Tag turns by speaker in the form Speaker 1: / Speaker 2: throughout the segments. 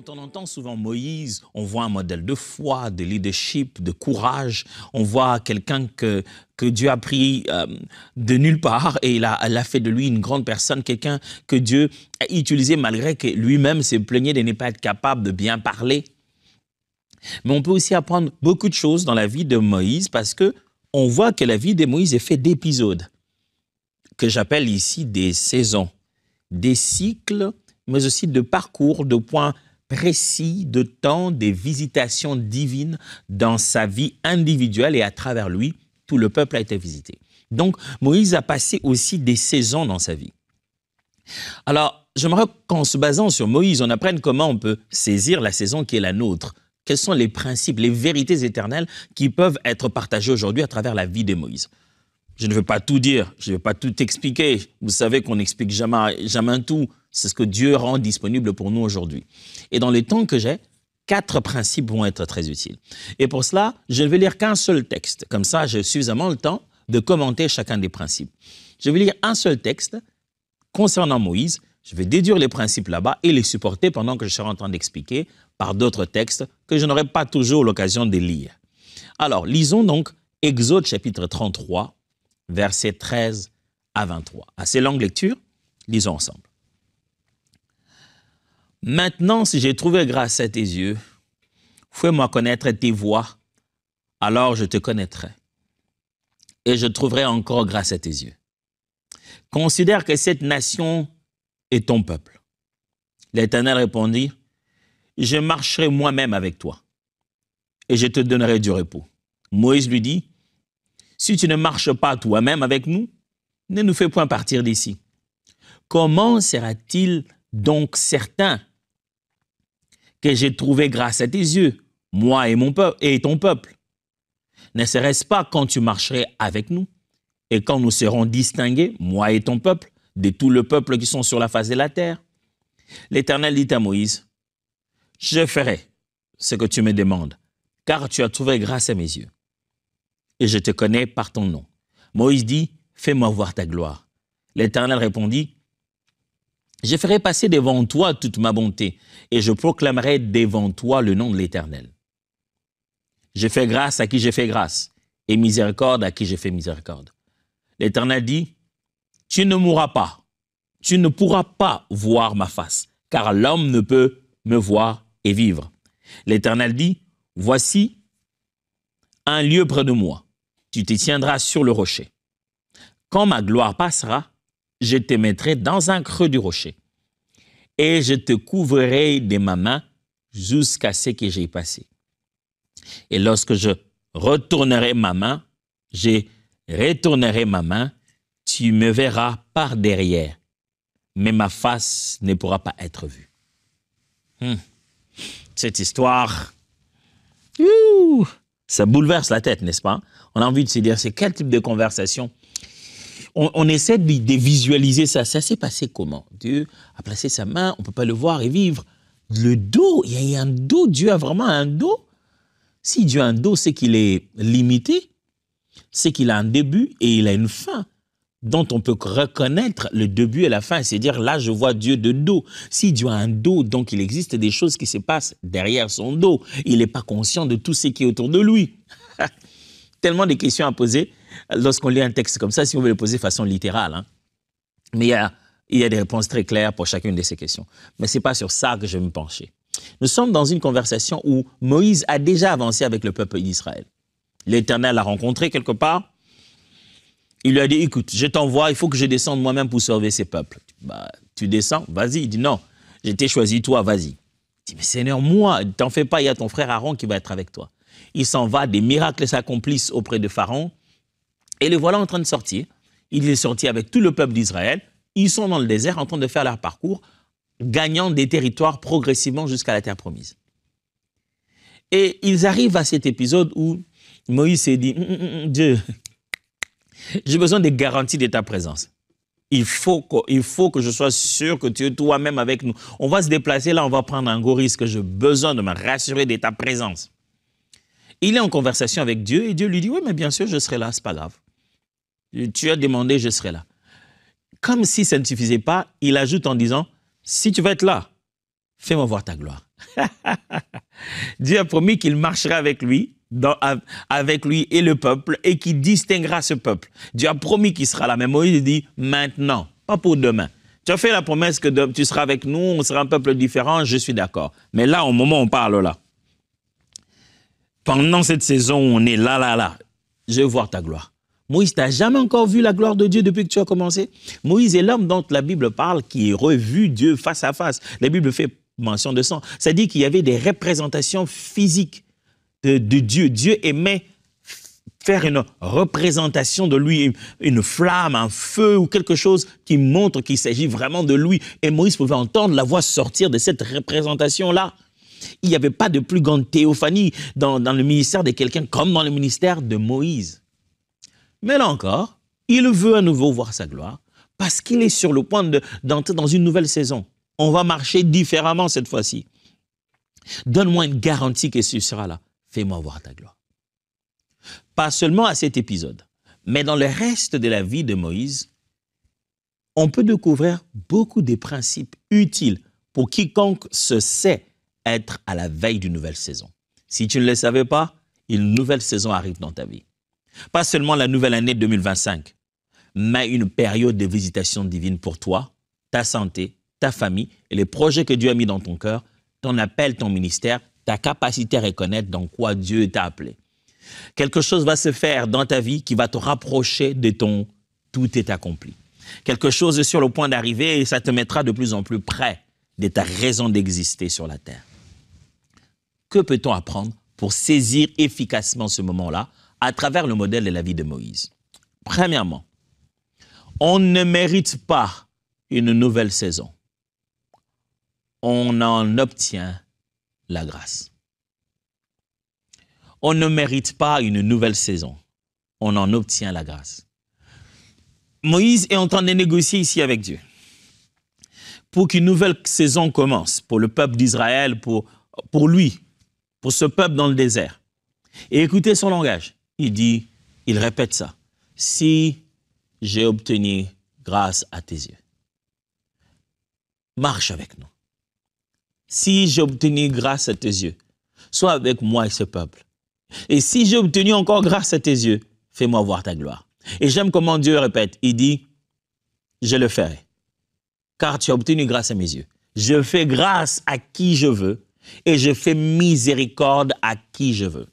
Speaker 1: Quand on entend souvent Moïse, on voit un modèle de foi, de leadership, de courage. On voit quelqu'un que Dieu a pris de nulle part et elle a fait de lui une grande personne, quelqu'un que Dieu a utilisé malgré que lui-même se plaignait de ne pas être capable de bien parler. Mais on peut aussi apprendre beaucoup de choses dans la vie de Moïse parce que on voit que la vie de Moïse est faite d'épisodes que j'appelle ici des saisons, des cycles, mais aussi de parcours, de points précis, de temps, des visitations divines dans sa vie individuelle et à travers lui, tout le peuple a été visité. Donc, Moïse a passé aussi des saisons dans sa vie. Alors, j'aimerais qu'en se basant sur Moïse, on apprenne comment on peut saisir la saison qui est la nôtre. Quels sont les principes, les vérités éternelles qui peuvent être partagées aujourd'hui à travers la vie de Moïse. Je ne veux pas tout dire, je ne vais pas tout expliquer. Vous savez qu'on n'explique jamais tout. C'est ce que Dieu rend disponible pour nous aujourd'hui. Et dans les temps que j'ai, 4 principes vont être très utiles. Et pour cela, je ne vais lire qu'un seul texte. Comme ça, j'ai suffisamment le temps de commenter chacun des principes. Je vais lire un seul texte concernant Moïse. Je vais déduire les principes là-bas et les supporter pendant que je serai en train d'expliquer par d'autres textes que je n'aurai pas toujours l'occasion de lire. Alors, lisons donc Exode chapitre 33, versets 13 à 23. Assez longue lecture, lisons ensemble. Maintenant, si j'ai trouvé grâce à tes yeux, fais-moi connaître tes voies, alors je te connaîtrai. Et je trouverai encore grâce à tes yeux. Considère que cette nation est ton peuple. L'Éternel répondit, je marcherai moi-même avec toi, et je te donnerai du repos. Moïse lui dit, si tu ne marches pas toi-même avec nous, ne nous fais point partir d'ici. Comment sera-t-il donc certain que j'ai trouvé grâce à tes yeux, moi et mon peuple et ton peuple? Ne serait-ce pas quand tu marcherais avec nous et quand nous serons distingués, moi et ton peuple, de tout le peuple qui sont sur la face de la terre? L'Éternel dit à Moïse, je ferai ce que tu me demandes, car tu as trouvé grâce à mes yeux. Et je te connais par ton nom. Moïse dit, fais-moi voir ta gloire. L'Éternel répondit, je ferai passer devant toi toute ma bonté, et je proclamerai devant toi le nom de l'Éternel. Je fais grâce à qui je fais grâce, et miséricorde à qui je fais miséricorde. L'Éternel dit, tu ne mourras pas, tu ne pourras pas voir ma face, car l'homme ne peut me voir et vivre. L'Éternel dit, voici un lieu près de moi, tu te tiendras sur le rocher. Quand ma gloire passera, je te mettrai dans un creux du rocher, et je te couvrirai de ma main jusqu'à ce que j'aie passé. Et lorsque je retournerai ma main, tu me verras par derrière, mais ma face ne pourra pas être vue. Cette histoire, ça bouleverse la tête, n'est-ce pas? On a envie de se dire, c'est quel type de conversation? On essaie de visualiser ça. Ça s'est passé comment? Dieu a placé sa main, on ne peut pas le voir et vivre. Le dos, il y a un dos, Dieu a vraiment un dos. Si Dieu a un dos, c'est qu'il est limité, c'est qu'il a un début et il a une fin dont on peut reconnaître le début et la fin. C'est-à-dire, là, je vois Dieu de dos. Si Dieu a un dos, donc il existe des choses qui se passent derrière son dos. Il n'est pas conscient de tout ce qui est autour de lui. Tellement de questions à poser lorsqu'on lit un texte comme ça, si on veut le poser de façon littérale. Hein. Mais il y a des réponses très claires pour chacune de ces questions. Mais ce n'est pas sur ça que je vais me pencher. Nous sommes dans une conversation où Moïse a déjà avancé avec le peuple d'Israël. L'Éternel l'a rencontré quelque part. Il lui a dit, écoute, je t'envoie, il faut que je descende moi-même pour sauver ces peuples. Tu descends, vas-y. Il dit, non, je t'ai choisi, toi, vas-y. Il dit, mais Seigneur, moi, t'en fais pas, il y a ton frère Aaron qui va être avec toi. Il s'en va, des miracles s'accomplissent auprès de Pharaon. Et le voilà en train de sortir. Il est sorti avec tout le peuple d'Israël. Ils sont dans le désert en train de faire leur parcours, gagnant des territoires progressivement jusqu'à la terre promise. Et ils arrivent à cet épisode où Moïse s'est dit, Dieu, j'ai besoin des garanties de ta présence. Il faut que je sois sûr que tu es toi-même avec nous. On va se déplacer là, on va prendre un gros risque. J'ai besoin de me rassurer de ta présence. Il est en conversation avec Dieu et Dieu lui dit, oui, mais bien sûr, je serai là, c'est pas grave. Tu as demandé, je serai là. Comme si ça ne suffisait pas, il ajoute en disant, si tu vas être là, fais-moi voir ta gloire. Dieu a promis qu'il marchera avec lui, avec lui et le peuple, et qu'il distinguera ce peuple. Dieu a promis qu'il sera là. Mais Moïse dit maintenant, pas pour demain. Tu as fait la promesse que tu seras avec nous, on sera un peuple différent, je suis d'accord. Mais là, au moment où on parle là, pendant cette saison où on est là, je vais voir ta gloire. Moïse, tu n'as jamais encore vu la gloire de Dieu depuis que tu as commencé? Moïse est l'homme dont la Bible parle qui a revu Dieu face à face. La Bible fait mention de ça. Ça dit qu'il y avait des représentations physiques de Dieu. Dieu aimait faire une représentation de lui, une flamme, un feu ou quelque chose qui montre qu'il s'agit vraiment de lui. Et Moïse pouvait entendre la voix sortir de cette représentation-là. Il n'y avait pas de plus grande théophanie dans le ministère de quelqu'un comme dans le ministère de Moïse. Mais là encore, il veut à nouveau voir sa gloire parce qu'il est sur le point d'entrer dans une nouvelle saison. On va marcher différemment cette fois-ci. Donne-moi une garantie que ce sera là. Fais-moi voir ta gloire. Pas seulement à cet épisode, mais dans le reste de la vie de Moïse, on peut découvrir beaucoup de principes utiles pour quiconque se sait être à la veille d'une nouvelle saison. Si tu ne le savais pas, une nouvelle saison arrive dans ta vie. Pas seulement la nouvelle année 2025, mais une période de visitation divine pour toi, ta santé, ta famille et les projets que Dieu a mis dans ton cœur, ton appel, ton ministère, ta capacité à reconnaître dans quoi Dieu t'a appelé. Quelque chose va se faire dans ta vie qui va te rapprocher de ton tout est accompli. Quelque chose est sur le point d'arriver et ça te mettra de plus en plus près de ta raison d'exister sur la terre. Que peut-on apprendre pour saisir efficacement ce moment-là à travers le modèle de la vie de Moïse? Premièrement, on ne mérite pas une nouvelle saison. On en obtient la grâce. On ne mérite pas une nouvelle saison. On en obtient la grâce. Moïse est en train de négocier ici avec Dieu pour qu'une nouvelle saison commence pour le peuple d'Israël, pour lui, pour ce peuple dans le désert. Et écoutez son langage. Il répète ça. Si j'ai obtenu grâce à tes yeux, marche avec nous. Si j'ai obtenu grâce à tes yeux, sois avec moi et ce peuple. Et si j'ai obtenu encore grâce à tes yeux, fais-moi voir ta gloire. Et j'aime comment Dieu répète. Il dit, je le ferai, car tu as obtenu grâce à mes yeux. Je fais grâce à qui je veux et je fais miséricorde à qui je veux.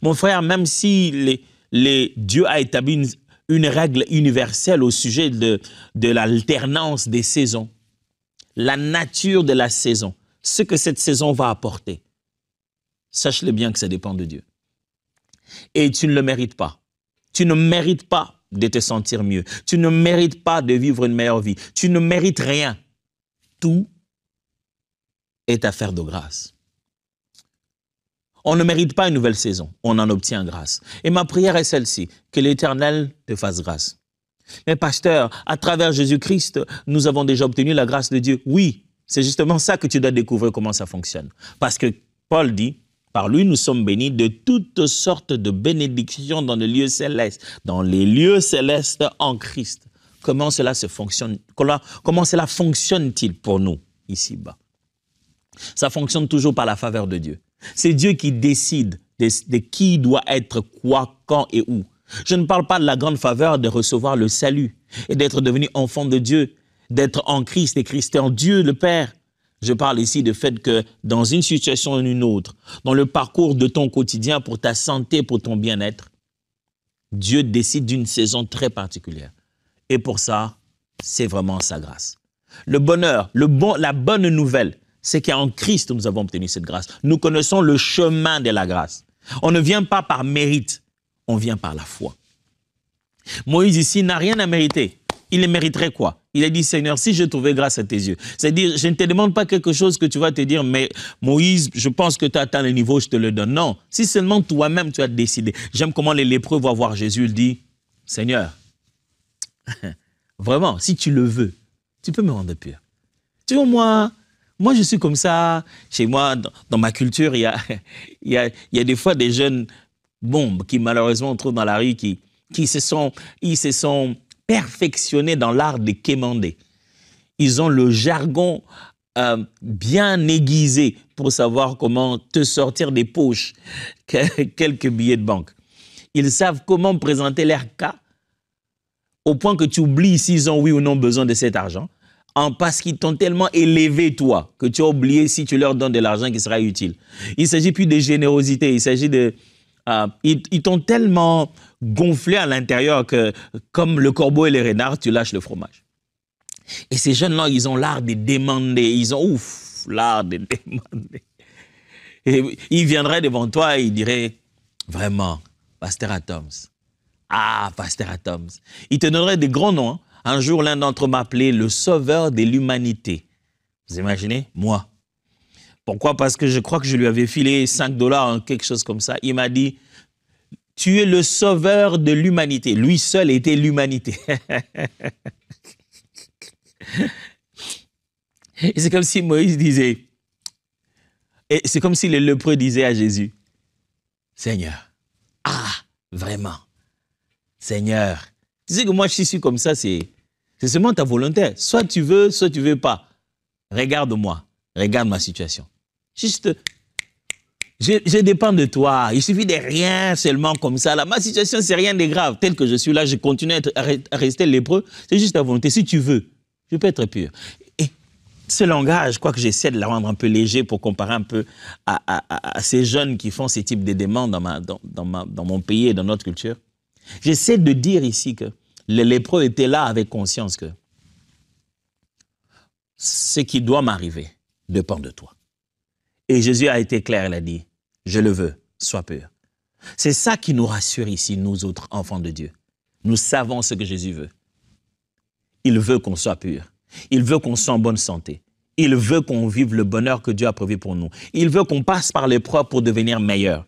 Speaker 1: Mon frère, même si Dieu a établi une règle universelle au sujet de l'alternance des saisons, la nature de la saison, ce que cette saison va apporter, sache-le bien que ça dépend de Dieu. Et tu ne le mérites pas. Tu ne mérites pas de te sentir mieux. Tu ne mérites pas de vivre une meilleure vie. Tu ne mérites rien. Tout est affaire de grâce. On ne mérite pas une nouvelle saison. On en obtient grâce. Et ma prière est celle-ci, que l'Éternel te fasse grâce. Mais pasteur, à travers Jésus-Christ, nous avons déjà obtenu la grâce de Dieu. Oui, c'est justement ça que tu dois découvrir comment ça fonctionne. Parce que Paul dit, par lui, nous sommes bénis de toutes sortes de bénédictions dans les lieux célestes. Dans les lieux célestes en Christ. Comment cela fonctionne? Comment cela fonctionne-t-il pour nous, ici-bas? Ça fonctionne toujours par la faveur de Dieu. C'est Dieu qui décide de qui doit être quoi, quand et où. Je ne parle pas de la grande faveur de recevoir le salut et d'être devenu enfant de Dieu, d'être en Christ et Christ est en Dieu le Père. Je parle ici du fait que dans une situation ou une autre, dans le parcours de ton quotidien, pour ta santé, pour ton bien-être, Dieu décide d'une saison très particulière. Et pour ça, c'est vraiment sa grâce. Le bonheur, la bonne nouvelle, c'est qu'en Christ, nous avons obtenu cette grâce. Nous connaissons le chemin de la grâce. On ne vient pas par mérite, on vient par la foi. Moïse ici n'a rien à mériter. Il mériterait quoi? Il a dit, Seigneur, si je trouvais grâce à tes yeux. C'est-à-dire, je ne te demande pas quelque chose que tu vas te dire, mais Moïse, je pense que tu as atteint le niveau, je te le donne. Non, si seulement toi-même tu as décidé. J'aime comment les lépreux vont voir Jésus, il dit, Seigneur, vraiment, si tu le veux, tu peux me rendre pur. Tu vois, moi, je suis comme ça. Chez moi, dans ma culture, il y a des fois des jeunes bombes qui, malheureusement, on trouve dans la rue, ils se sont perfectionnés dans l'art de quémander. Ils ont le jargon bien aiguisés pour savoir comment te sortir des poches quelques billets de banque. Ils savent comment présenter leur cas au point que tu oublies s'ils ont oui ou non besoin de cet argent, parce qu'ils t'ont tellement élevé, toi, que tu as oublié si tu leur donnes de l'argent qui sera utile. Il ne s'agit plus de générosité, il s'agit de... ils t'ont tellement gonflé à l'intérieur que, comme le corbeau et les renards, tu lâches le fromage. Et ces jeunes-là, ils ont l'art de demander, ils ont, l'art de demander. Et ils viendraient devant toi et ils diraient, vraiment, Pasteur Atoms. Ah, Pasteur Atoms. Ils te donneraient des grands noms. Hein. Un jour, l'un d'entre eux m'appelait le sauveur de l'humanité. Vous imaginez? Moi. Pourquoi? Parce que je crois que je lui avais filé 5 $, quelque chose comme ça. Il m'a dit, tu es le sauveur de l'humanité. Lui seul était l'humanité. Et c'est comme si Moïse disait, et c'est comme si le lépreux disait à Jésus, Seigneur, vraiment, Seigneur, tu sais que moi je suis comme ça, c'est seulement ta volonté. Soit tu veux pas. Regarde-moi, regarde ma situation. Juste, je dépends de toi. Il suffit de rien seulement comme ça. Là, ma situation, c'est rien de grave. Tel que je suis là, je continue à rester lépreux. C'est juste ta volonté. Si tu veux, je peux être pur. Et ce langage, je crois que j'essaie de la rendre un peu léger pour comparer un peu à ces jeunes qui font ces types de demandes dans mon pays et dans notre culture. J'essaie de dire ici que les lépreux étaient là avec conscience que ce qui doit m'arriver dépend de toi. Et Jésus a été clair, il a dit, je le veux, sois pur. C'est ça qui nous rassure ici, nous autres enfants de Dieu. Nous savons ce que Jésus veut. Il veut qu'on soit pur. Il veut qu'on soit en bonne santé. Il veut qu'on vive le bonheur que Dieu a prévu pour nous. Il veut qu'on passe par l'épreuve pour devenir meilleur.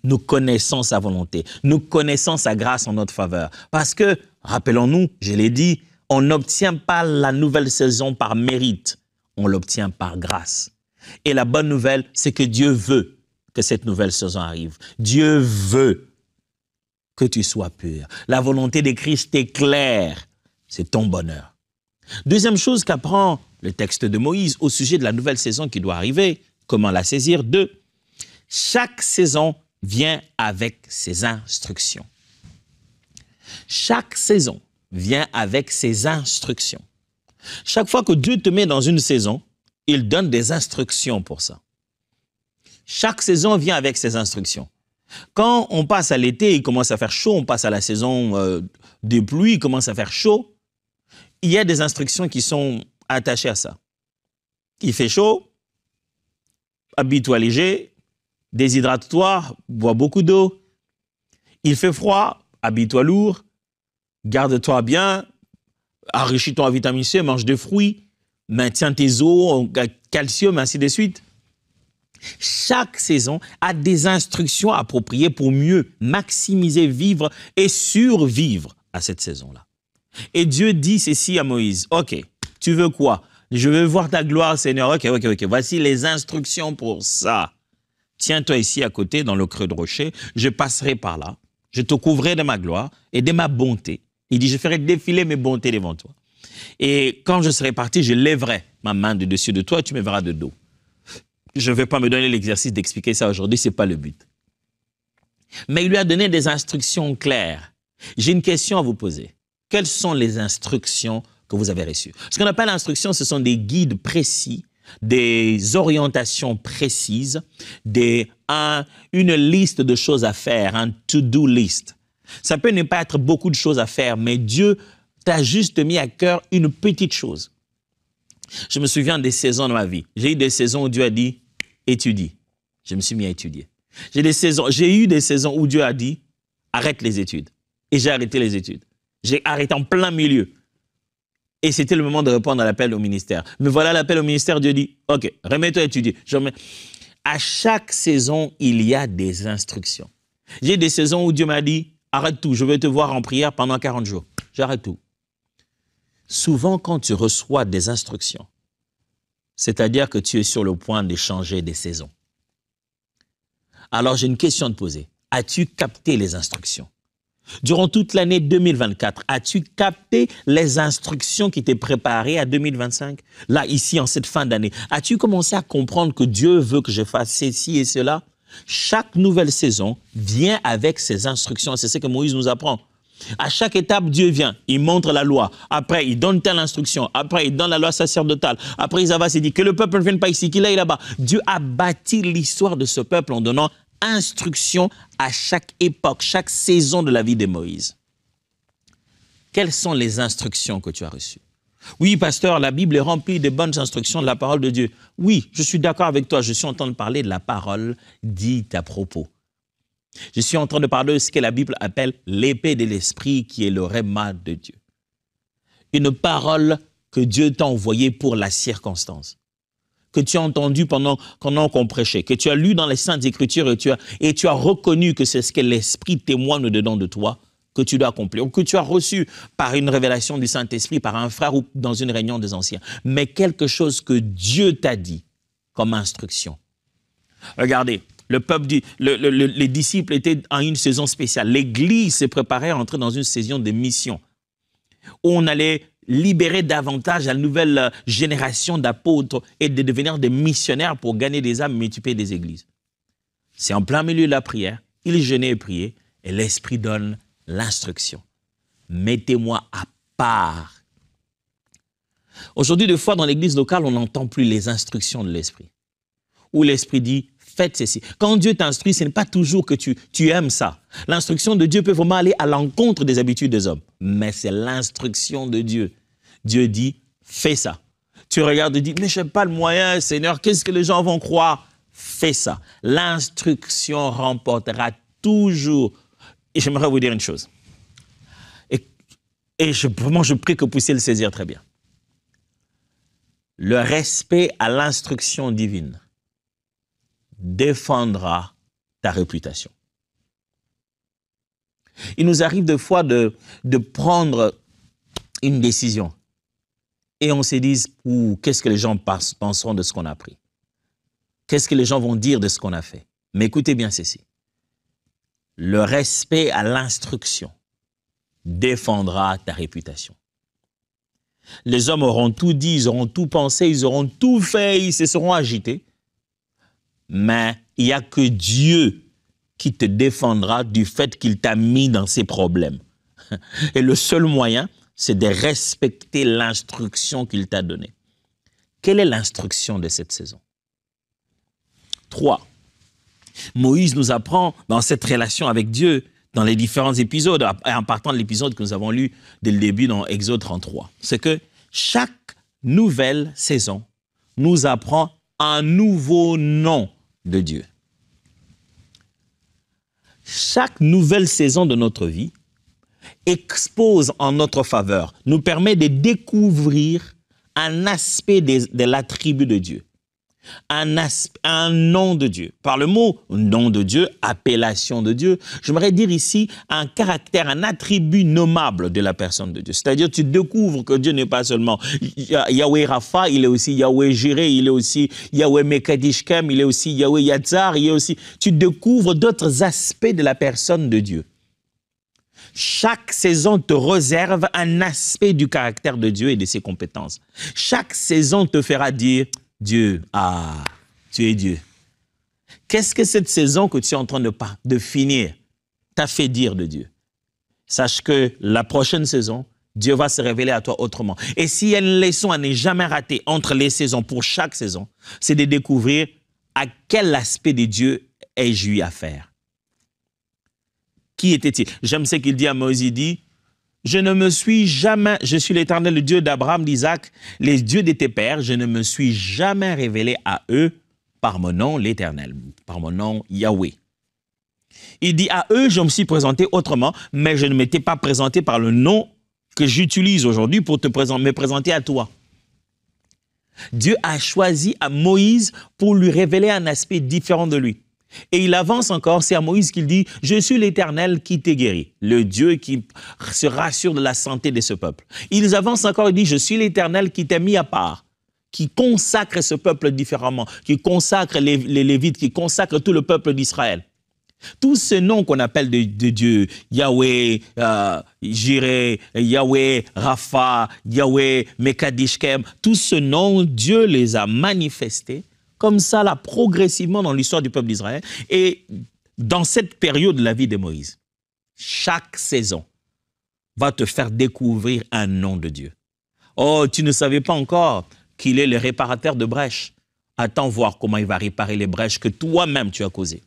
Speaker 1: Nous connaissons sa volonté. Nous connaissons sa grâce en notre faveur. Parce que, rappelons-nous, je l'ai dit, on n'obtient pas la nouvelle saison par mérite. On l'obtient par grâce. Et la bonne nouvelle, c'est que Dieu veut que cette nouvelle saison arrive. Dieu veut que tu sois pur. La volonté de Christ est claire. C'est ton bonheur. Deuxième chose qu'apprend le texte de Moïse au sujet de la nouvelle saison qui doit arriver, comment la saisir? 2. Chaque saison vient avec ses instructions. Chaque saison vient avec ses instructions. Chaque fois que Dieu te met dans une saison, il donne des instructions pour ça. Chaque saison vient avec ses instructions. Quand on passe à l'été, il commence à faire chaud, on passe à la saison des pluies, il commence à faire chaud, il y a des instructions qui sont attachées à ça. Il fait chaud, habille-toi léger, déshydrate-toi, bois beaucoup d'eau. Il fait froid, habille-toi lourd, garde-toi bien, enrichis-toi en vitamine C, mange des fruits, maintiens tes os en calcium, ainsi de suite. Chaque saison a des instructions appropriées pour mieux maximiser, vivre et survivre à cette saison-là. Et Dieu dit ceci à Moïse, « Ok, tu veux quoi? Je veux voir ta gloire, Seigneur. Ok, voici les instructions pour ça. Tiens-toi ici à côté, dans le creux de rocher. Je passerai par là. Je te couvrirai de ma gloire et de ma bonté. » Il dit, « Je ferai défiler mes bontés devant toi. Et quand je serai parti, je lèverai ma main de dessus de toi et tu me verras de dos. » Je ne vais pas me donner l'exercice d'expliquer ça aujourd'hui, ce n'est pas le but. Mais il lui a donné des instructions claires. J'ai une question à vous poser. Quelles sont les instructions que vous avez reçues? Ce qu'on appelle instructions, ce sont des guides précis, des orientations précises, une liste de choses à faire, un to-do list. Ça peut ne pas être beaucoup de choses à faire, mais Dieu t'a juste mis à cœur une petite chose. Je me souviens des saisons de ma vie. J'ai eu des saisons où Dieu a dit « étudie ». Je me suis mis à étudier. J'ai eu des saisons où Dieu a dit « arrête les études ». Et j'ai arrêté les études. J'ai arrêté en plein milieu. Et c'était le moment de répondre à l'appel au ministère. Mais voilà l'appel au ministère, Dieu dit « ok, remets-toi à étudier ». À chaque saison, il y a des instructions. J'ai des saisons où Dieu m'a dit « arrête tout, je vais te voir en prière pendant 40 jours ». J'arrête tout. Souvent, quand tu reçois des instructions, c'est-à-dire que tu es sur le point de changer des saisons. Alors, j'ai une question à te poser. As-tu capté les instructions? Durant toute l'année 2024, as-tu capté les instructions qui t'est préparées à 2025? Là, ici, en cette fin d'année, as-tu commencé à comprendre que Dieu veut que je fasse ceci et cela? Chaque nouvelle saison vient avec ses instructions. C'est ce que Moïse nous apprend. À chaque étape, Dieu vient, il montre la loi. Après, il donne telle instruction. Après, il donne la loi sacerdotale. Après, Isava s'est dit que le peuple ne vienne pas ici, qu'il aille là-bas. Dieu a bâti l'histoire de ce peuple en donnant instruction à chaque époque, chaque saison de la vie de Moïse. Quelles sont les instructions que tu as reçues? Oui, pasteur, la Bible est remplie de bonnes instructions de la parole de Dieu. Oui, je suis d'accord avec toi. Je suis en train de parler de la parole dite à propos. Je suis en train de parler de ce que la Bible appelle l'épée de l'esprit, qui est le rhéma de Dieu. Une parole que Dieu t'a envoyée pour la circonstance, que tu as entendu pendant qu'on prêchait, que tu as lu dans les Saintes Écritures et tu as reconnu que c'est ce que l'Esprit témoigne dedans de toi, que tu dois accomplir, ou que tu as reçu par une révélation du Saint-Esprit, par un frère ou dans une réunion des anciens, mais quelque chose que Dieu t'a dit comme instruction. Regardez, le peuple, les disciples étaient en une saison spéciale. L'Église se préparait à entrer dans une saison de mission, où on allait libérer davantage la nouvelle génération d'apôtres et de devenir des missionnaires pour gagner des âmes, multiplier des églises. C'est en plein milieu de la prière, ils jeûnaient et priaient, et l'Esprit donne l'instruction. Mettez-moi à part. Aujourd'hui, des fois, dans l'église locale, on n'entend plus les instructions de l'Esprit. Où l'Esprit dit, faites ceci. Quand Dieu t'instruit, ce n'est pas toujours que tu aimes ça. L'instruction de Dieu peut vraiment aller à l'encontre des habitudes des hommes. Mais c'est l'instruction de Dieu. Dieu dit, fais ça. Tu regardes et dis, mais je n'ai pas le moyen, Seigneur, qu'est-ce que les gens vont croire? Fais ça. L'instruction remportera toujours. Et j'aimerais vous dire une chose. Et vraiment, je prie que vous puissiez le saisir très bien. Le respect à l'instruction divine défendra ta réputation. Il nous arrive des fois de prendre une décision et on se dit, qu'est-ce que les gens penseront de ce qu'on a pris? Qu'est-ce que les gens vont dire de ce qu'on a fait? Mais écoutez bien ceci. Le respect à l'instruction défendra ta réputation. Les hommes auront tout dit, ils auront tout pensé, ils auront tout fait, ils se seront agités. Mais il n'y a que Dieu qui te défendra du fait qu'il t'a mis dans ses problèmes. Et le seul moyen, c'est de respecter l'instruction qu'il t'a donnée. Quelle est l'instruction de cette saison? 3. Moïse nous apprend dans cette relation avec Dieu, dans les différents épisodes, en partant de l'épisode que nous avons lu dès le début dans Exode 33, c'est que chaque nouvelle saison nous apprend un nouveau nom de Dieu. Chaque nouvelle saison de notre vie expose en notre faveur, nous permet de découvrir un aspect de l'attribut de Dieu, un nom de Dieu. Par le mot nom de Dieu, appellation de Dieu, j'aimerais dire ici un caractère, un attribut nommable de la personne de Dieu. C'est-à-dire tu découvres que Dieu n'est pas seulement Yahweh Rapha, il est aussi Yahweh Jireh, il est aussi Yahweh Mekadishkem, il est aussi Yahweh Yatzar, il est aussi... Tu découvres d'autres aspects de la personne de Dieu. Chaque saison te réserve un aspect du caractère de Dieu et de ses compétences. Chaque saison te fera dire Dieu, tu es Dieu. Qu'est-ce que cette saison que tu es en train de finir t'a fait dire de Dieu? Sache que la prochaine saison, Dieu va se révéler à toi autrement. Et s'il y a une leçon à ne jamais rater entre les saisons, pour chaque saison, c'est de découvrir à quel aspect de Dieu ai-je eu affaire. Qui était-il? J'aime ce qu'il dit à Moïse, il dit, je suis l'Éternel, le Dieu d'Abraham, d'Isaac, les dieux de tes pères, je ne me suis jamais révélé à eux par mon nom, l'Éternel, par mon nom, Yahweh. Il dit, à eux, je me suis présenté autrement, mais je ne m'étais pas présenté par le nom que j'utilise aujourd'hui pour me présenter à toi. Dieu a choisi à Moïse pour lui révéler un aspect différent de lui. Et il avance encore, c'est à Moïse qu'il dit, je suis l'Éternel qui t'ai guéri, le Dieu qui se rassure de la santé de ce peuple. Ils avancent encore, il dit, je suis l'Éternel qui t'a mis à part, qui consacre ce peuple différemment, qui consacre les Lévites, qui consacre tout le peuple d'Israël. Tous ces noms qu'on appelle de Dieu, Yahweh, Jireh, Yahweh, Rapha, Yahweh, Mekadishkem, tous ces noms, Dieu les a manifestés comme ça, là, progressivement dans l'histoire du peuple d'Israël. Et dans cette période de la vie de Moïse, chaque saison va te faire découvrir un nom de Dieu. Oh, tu ne savais pas encore qu'il est le réparateur de brèches. Attends voir comment il va réparer les brèches que toi-même tu as causées.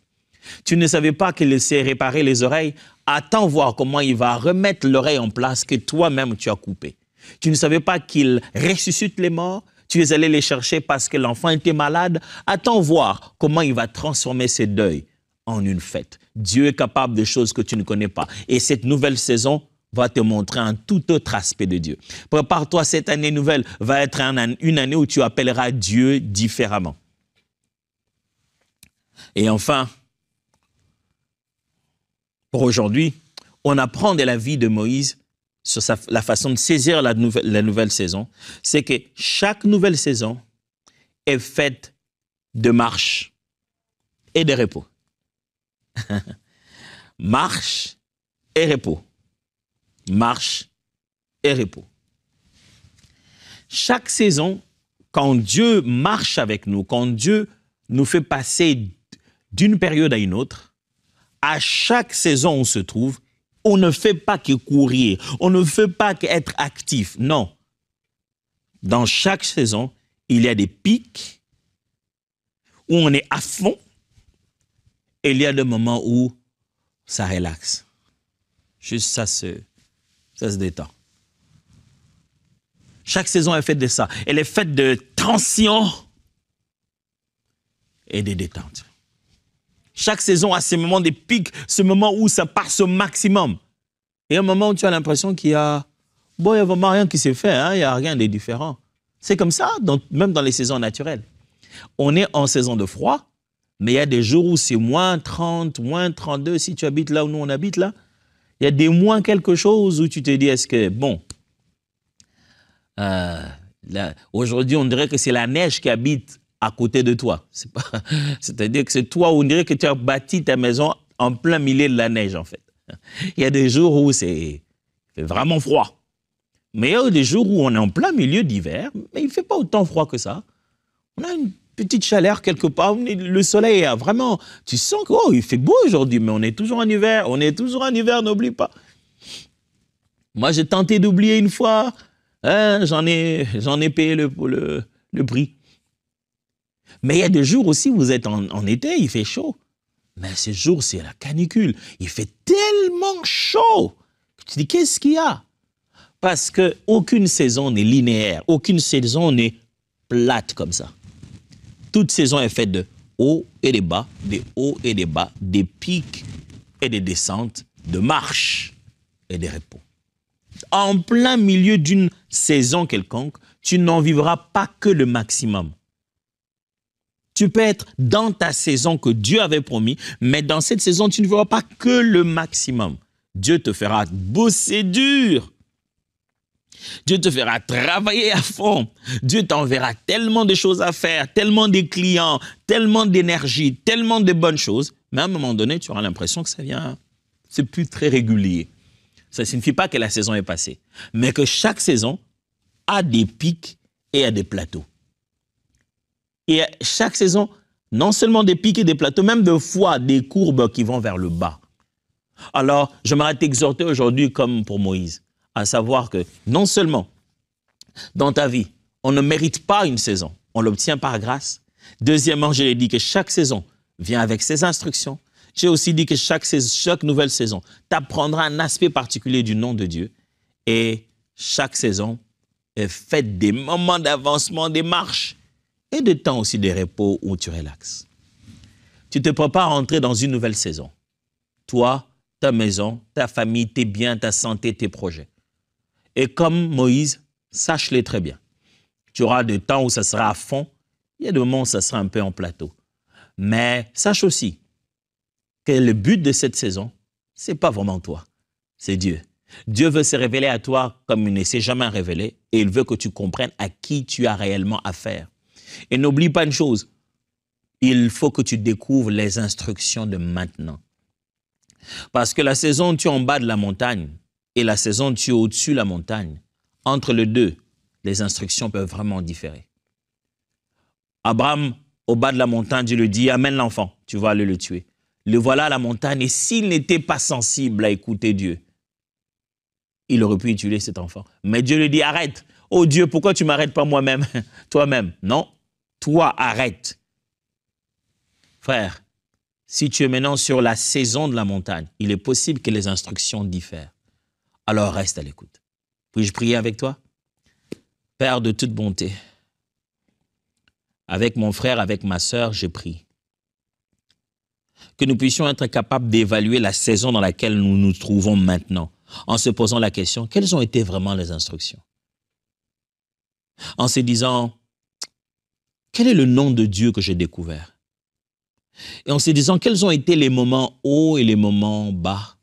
Speaker 1: Tu ne savais pas qu'il sait réparer les oreilles. Attends voir comment il va remettre l'oreille en place que toi-même tu as coupée. Tu ne savais pas qu'il ressuscite les morts. Tu es allé les chercher parce que l'enfant était malade. Attends voir comment il va transformer ce deuil en une fête. Dieu est capable de choses que tu ne connais pas. Et cette nouvelle saison va te montrer un tout autre aspect de Dieu. Prépare-toi, cette année nouvelle va être une année où tu appelleras Dieu différemment. Et enfin, pour aujourd'hui, on apprend de la vie de Moïse sur la façon de saisir la nouvelle saison. C'est que chaque nouvelle saison est faite de marche et de repos. Marche et repos. Marche et repos. Chaque saison, quand Dieu marche avec nous, quand Dieu nous fait passer d'une période à une autre, à chaque saison où on se trouve, on ne fait pas que courir, on ne fait pas qu'être actif, non. Dans chaque saison, il y a des pics où on est à fond et il y a des moments où ça relaxe. Juste ça se détend. Chaque saison est faite de ça. Elle est faite de tension et de détente. Chaque saison a ses moments de pic, ce moment où ça passe au maximum. Et un moment où tu as l'impression qu'il y a... Bon, il n'y a vraiment rien qui s'est fait, hein, il n'y a rien de différent. C'est comme ça, même dans les saisons naturelles. On est en saison de froid, mais il y a des jours où c'est moins 30, moins 32, si tu habites là où nous on habite là. Il y a des moins quelque chose où tu te dis, est-ce que, bon, aujourd'hui on dirait que c'est la neige qui habite à côté de toi. C'est-à-dire que c'est toi, on dirait que tu as bâti ta maison en plein milieu de la neige, en fait. Il y a des jours où c'est vraiment froid. Mais il y a des jours où on est en plein milieu d'hiver, mais il ne fait pas autant froid que ça. On a une petite chaleur quelque part, le soleil a vraiment... Tu sens que, oh, il fait beau aujourd'hui, mais on est toujours en hiver. On est toujours en hiver, n'oublie pas. Moi, j'ai tenté d'oublier une fois, hein, j'en ai payé le prix. Mais il y a des jours aussi où vous êtes en été, il fait chaud. Mais ces jours, c'est la canicule. Il fait tellement chaud. Tu te dis, qu'est-ce qu'il y a? Parce qu'aucune saison n'est linéaire. Aucune saison n'est plate comme ça. Toute saison est faite de hauts et des bas, des hauts et des bas, des pics et des descentes, de marches et des repos. En plein milieu d'une saison quelconque, tu n'en vivras pas que le maximum. Tu peux être dans ta saison que Dieu avait promis, mais dans cette saison, tu ne verras pas que le maximum. Dieu te fera bosser dur. Dieu te fera travailler à fond. Dieu t'enverra tellement de choses à faire, tellement de clients, tellement d'énergie, tellement de bonnes choses. Mais à un moment donné, tu auras l'impression que ça vient, c'est plus très régulier. Ça ne signifie pas que la saison est passée, mais que chaque saison a des pics et a des plateaux. Et chaque saison, non seulement des pics et des plateaux, même des fois des courbes qui vont vers le bas. Alors, j'aimerais t'exhorter aujourd'hui comme pour Moïse, à savoir que non seulement dans ta vie, on ne mérite pas une saison, on l'obtient par grâce. Deuxièmement, je l'ai dit que chaque saison vient avec ses instructions. J'ai aussi dit que chaque nouvelle saison t'apprendra un aspect particulier du nom de Dieu. Et chaque saison est faite des moments d'avancement, des marches, et de temps aussi de repos où tu relaxes. Tu te prépares à entrer dans une nouvelle saison. Toi, ta maison, ta famille, tes biens, ta santé, tes projets. Et comme Moïse, sache-les très bien. Tu auras des temps où ça sera à fond, il y a des moments où ça sera un peu en plateau. Mais sache aussi que le but de cette saison, ce n'est pas vraiment toi, c'est Dieu. Dieu veut se révéler à toi comme il ne s'est jamais révélé et il veut que tu comprennes à qui tu as réellement affaire. Et n'oublie pas une chose, il faut que tu découvres les instructions de maintenant. Parce que la saison où tu es en bas de la montagne et la saison où tu es au-dessus de la montagne, entre les deux, les instructions peuvent vraiment différer. Abraham, au bas de la montagne, Dieu lui dit, amène l'enfant, tu vas aller le tuer. Le voilà à la montagne et s'il n'était pas sensible à écouter Dieu, il aurait pu tuer cet enfant. Mais Dieu lui dit, arrête. Oh Dieu, pourquoi tu ne m'arrêtes pas moi-même, toi-même? Non, toi, arrête. Frère, si tu es maintenant sur la saison de la montagne, il est possible que les instructions diffèrent. Alors reste à l'écoute. Puis-je prier avec toi? Père de toute bonté, avec mon frère, avec ma sœur, je prie que nous puissions être capables d'évaluer la saison dans laquelle nous nous trouvons maintenant, en se posant la question, quelles ont été vraiment les instructions? En se disant, quel est le nom de Dieu que j'ai découvert? Et en se disant, quels ont été les moments hauts et les moments bas?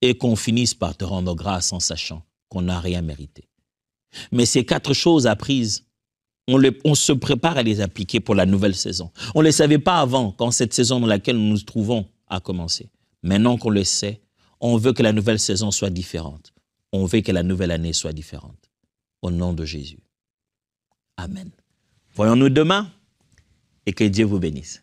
Speaker 1: Et qu'on finisse par te rendre grâce en sachant qu'on n'a rien mérité. Mais ces 4 choses apprises, on se prépare à les appliquer pour la nouvelle saison. On ne les savait pas avant, quand cette saison dans laquelle nous nous trouvons a commencé. Maintenant qu'on le sait, on veut que la nouvelle saison soit différente. On veut que la nouvelle année soit différente. Au nom de Jésus. Amen. Voyons-nous demain et que Dieu vous bénisse.